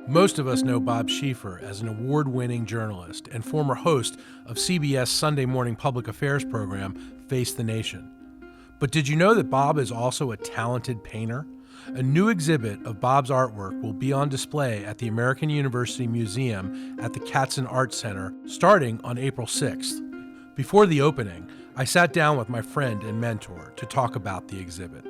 Most of us know Bob Schieffer as an award-winning journalist and former host of CBS Sunday morning public affairs program, Face the Nation. But did you know that Bob is also a talented painter? A new exhibit of Bob's artwork will be on display at the American University Museum at the Katzen Art Center starting on April 6th. Before the opening, I sat down with my friend and mentor to talk about the exhibit.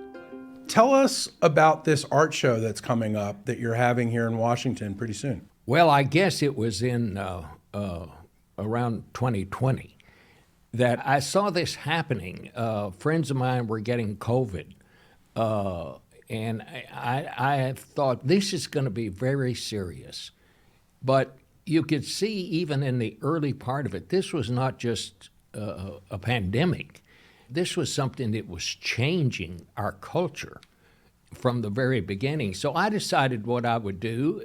Tell us about this art show that's coming up that you're having here in Washington pretty soon. Well, I guess it was in around 2020 that I saw this happening. Friends of mine were getting COVID, and I thought this is going to be very serious. But you could see even in the early part of it, this was not just a pandemic. This was something that was changing our culture from the very beginning. So I decided what I would do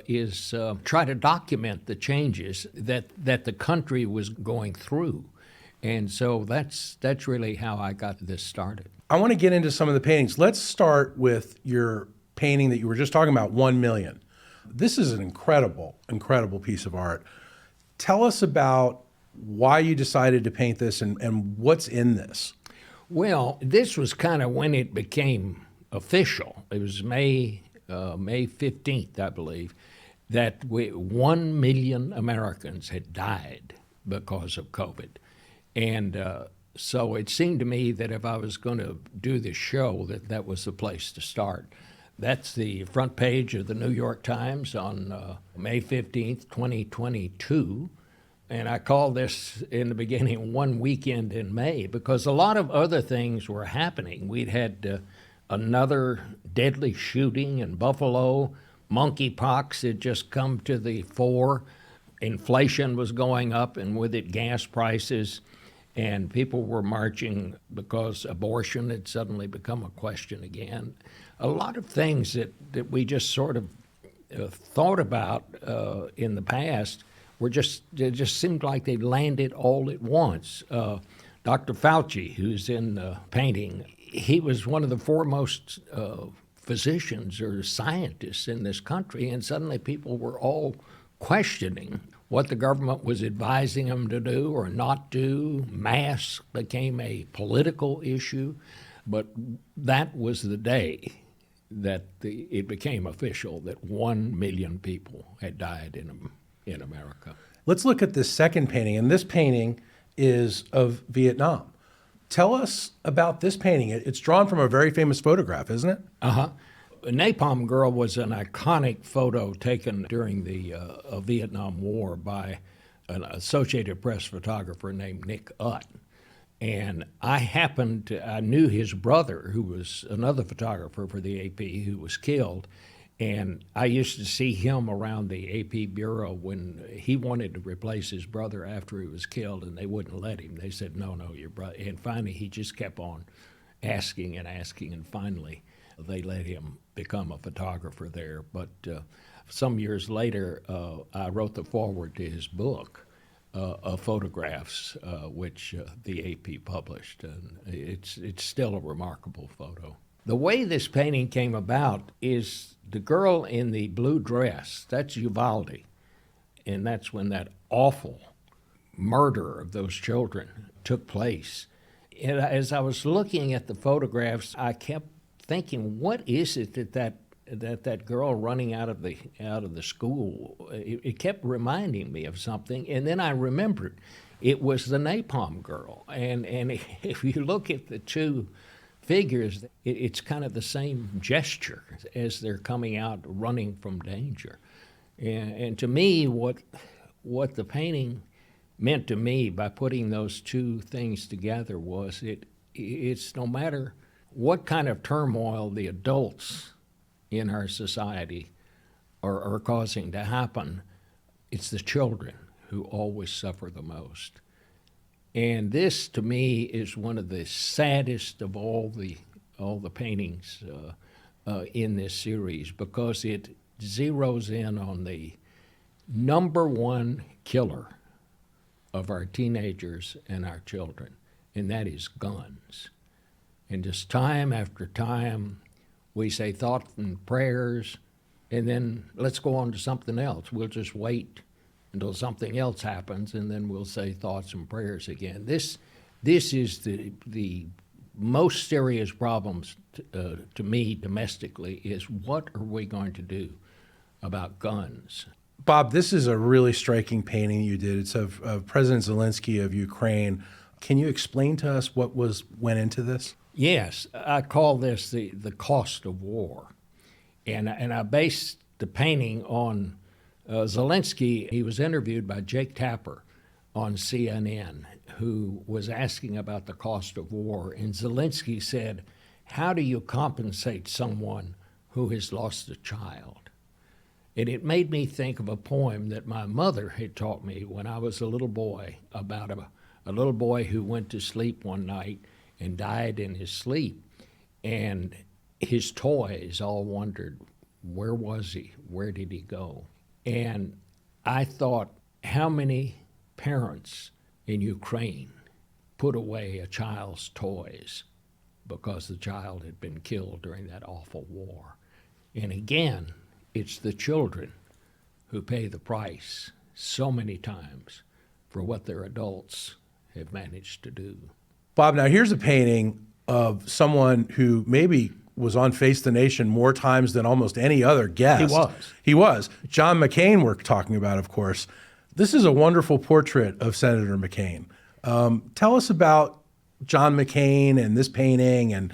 is try to document the changes that the country was going through. And so that's really how I got this started. I want to get into some of the paintings. Let's start with your painting that you were just talking about, 1 million. This is an incredible, incredible piece of art. Tell us about why you decided to paint this and what's in this. Well, this was kind of when it became official. It was May 15th, I believe, that 1 million Americans had died because of COVID. And so it seemed to me that if I was going to do this show, that was the place to start. That's the front page of the New York Times on May 15th, 2022. And I called this in the beginning One Weekend in May because a lot of other things were happening. We'd had another deadly shooting in Buffalo. Monkeypox had just come to the fore. Inflation was going up, and with it, gas prices. And people were marching because abortion had suddenly become a question again. A lot of things that we just sort of thought about in the past it just seemed like they landed all at once. Dr. Fauci, who's in the painting, he was one of the foremost physicians or scientists in this country, and suddenly people were all questioning what the government was advising them to do or not do. Masks became a political issue, but that was the day that it became official that 1 million people had died in America. Let's look at this second painting, and this painting is of Vietnam. Tell us about this painting. It's drawn from a very famous photograph, isn't it? Uh-huh. Napalm Girl was an iconic photo taken during the Vietnam War by an Associated Press photographer named Nick Utt. And I knew his brother, who was another photographer for the AP, who was killed. And I used to see him around the AP Bureau when he wanted to replace his brother after he was killed, and they wouldn't let him. They said, no, your brother. And finally, he just kept on asking, and finally, they let him become a photographer there. But some years later, I wrote the foreword to his book of photographs, which the AP published, and it's still a remarkable photo. The way this painting came about is the girl in the blue dress, that's Uvalde, and that's when that awful murder of those children took place. And as I was looking at the photographs, I kept thinking, what is it that girl running out of the school? It kept reminding me of something, and then I remembered it was the Napalm Girl. And if you look at the two figures, it's kind of the same gesture as they're coming out running from danger. And to me, what the painting meant to me by putting those two things together was it's no matter what kind of turmoil the adults in our society are causing to happen, it's the children who always suffer the most. And this, to me, is one of the saddest of all the paintings in this series because it zeroes in on the number one killer of our teenagers and our children, and that is guns. And just time after time, we say thoughts and prayers, and then let's go on to something else. We'll just wait until something else happens, and then we'll say thoughts and prayers again. This is the most serious problems to me domestically is what are we going to do about guns? Bob, this is a really striking painting you did. It's of President Zelensky of Ukraine. Can you explain to us what went into this? Yes, I call this the cost of war. And I based the painting on Zelensky. He was interviewed by Jake Tapper on CNN, who was asking about the cost of war. And Zelensky said, how do you compensate someone who has lost a child? And it made me think of a poem that my mother had taught me when I was a little boy about a little boy who went to sleep one night and died in his sleep. And his toys all wondered, where was he? Where did he go? And I thought, how many parents in Ukraine put away a child's toys because the child had been killed during that awful war? And again, it's the children who pay the price so many times for what their adults have managed to do. Bob, now here's a painting of someone who maybe was on Face the Nation more times than almost any other guest. He was. John McCain we're talking about, of course. This is a wonderful portrait of Senator McCain. Tell us about John McCain and this painting and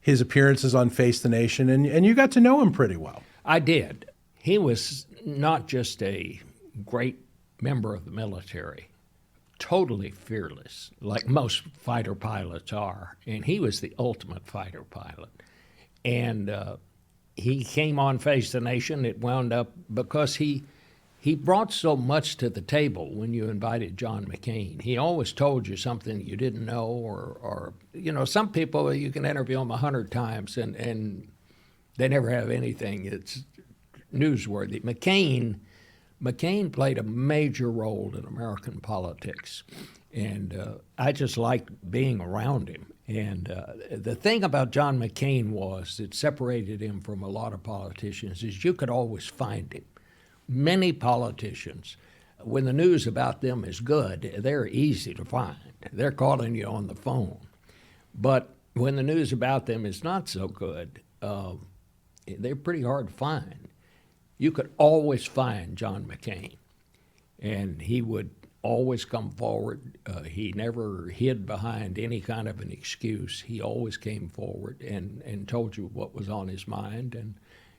his appearances on Face the Nation, and you got to know him pretty well. I did. He was not just a great member of the military, totally fearless, like most fighter pilots are, and he was the ultimate fighter pilot. And he came on Face the Nation. It wound up because he brought so much to the table when you invited John McCain. He always told you something you didn't know, or some people you can interview them 100 times and they never have anything that's newsworthy. McCain played a major role in American politics, and I just liked being around him. And the thing about John McCain was it separated him from a lot of politicians is you could always find him. Many politicians, when the news about them is good, they're easy to find. They're calling you on the phone. But when the news about them is not so good, they're pretty hard to find. You could always find John McCain, and he would always come forward. He never hid behind any kind of an excuse. He always came forward and told you what was on his mind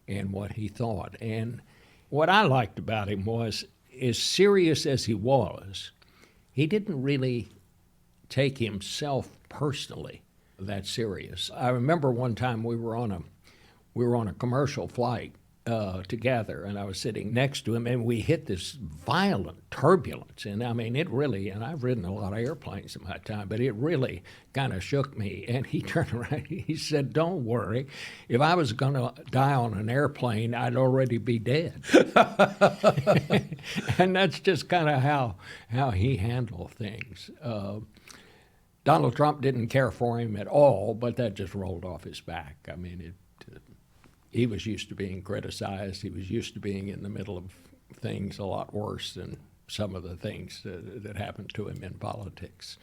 and what he thought. And what I liked about him was, as serious as he was, he didn't really take himself personally that serious. I remember one time we were on a commercial flight together, and I was sitting next to him, and we hit this violent turbulence. And I mean, and I've ridden a lot of airplanes in my time, but it really kind of shook me. And he turned around, he said, "Don't worry, if I was going to die on an airplane, I'd already be dead." And that's just kind of how he handled things. Donald Trump didn't care for him at all, but that just rolled off his back. I mean, he was used to being criticized. He was used to being in the middle of things a lot worse than some of the things that happened to him in politics.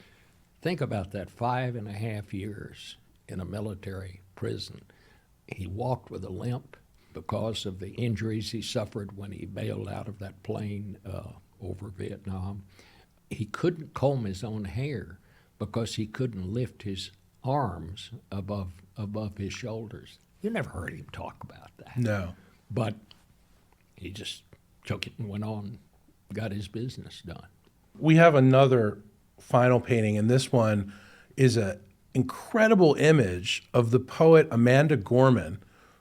Think about that, 5.5 years in a military prison. He walked with a limp because of the injuries he suffered when he bailed out of that plane over Vietnam. He couldn't comb his own hair because he couldn't lift his arms above his shoulders. You never heard him talk about that. No. But he just took it and went on, got his business done. We have another final painting, and this one is an incredible image of the poet Amanda Gorman,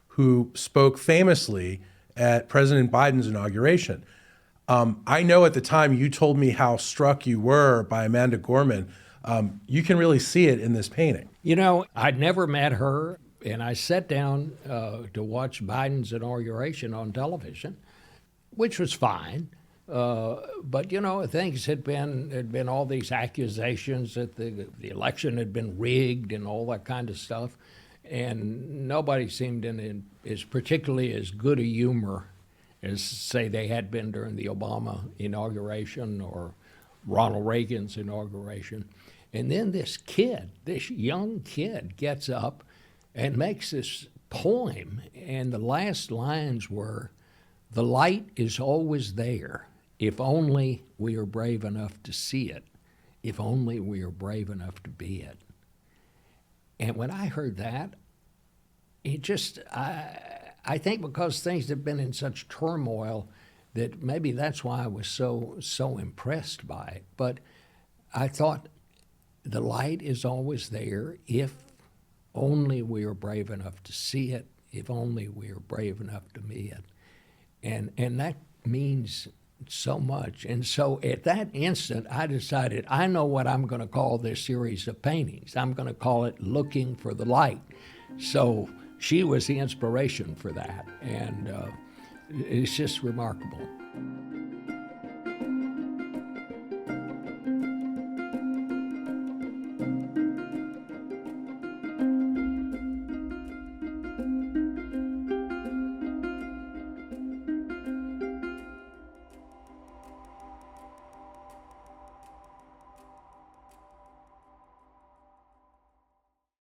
who spoke famously at President Biden's inauguration. I know at the time you told me how struck you were by Amanda Gorman. You can really see it in this painting. I'd never met her. And I sat down to watch Biden's inauguration on television, which was fine. But things had been all these accusations that the election had been rigged and all that kind of stuff, and nobody seemed in as particularly as good a humor as say they had been during the Obama inauguration or Ronald Reagan's inauguration. And then this young kid gets up and makes this poem, and the last lines were, "The light is always there, if only we are brave enough to see it, if only we are brave enough to be it." And when I heard that, it just, I think because things have been in such turmoil that maybe that's why I was so impressed by it. But I thought the light is always there if only we are brave enough to see it, if only we are brave enough to be it. And that means so much. And so at that instant, I decided, I know what I'm going to call this series of paintings. I'm going to call it Looking for the Light. So she was the inspiration for that. And it's just remarkable.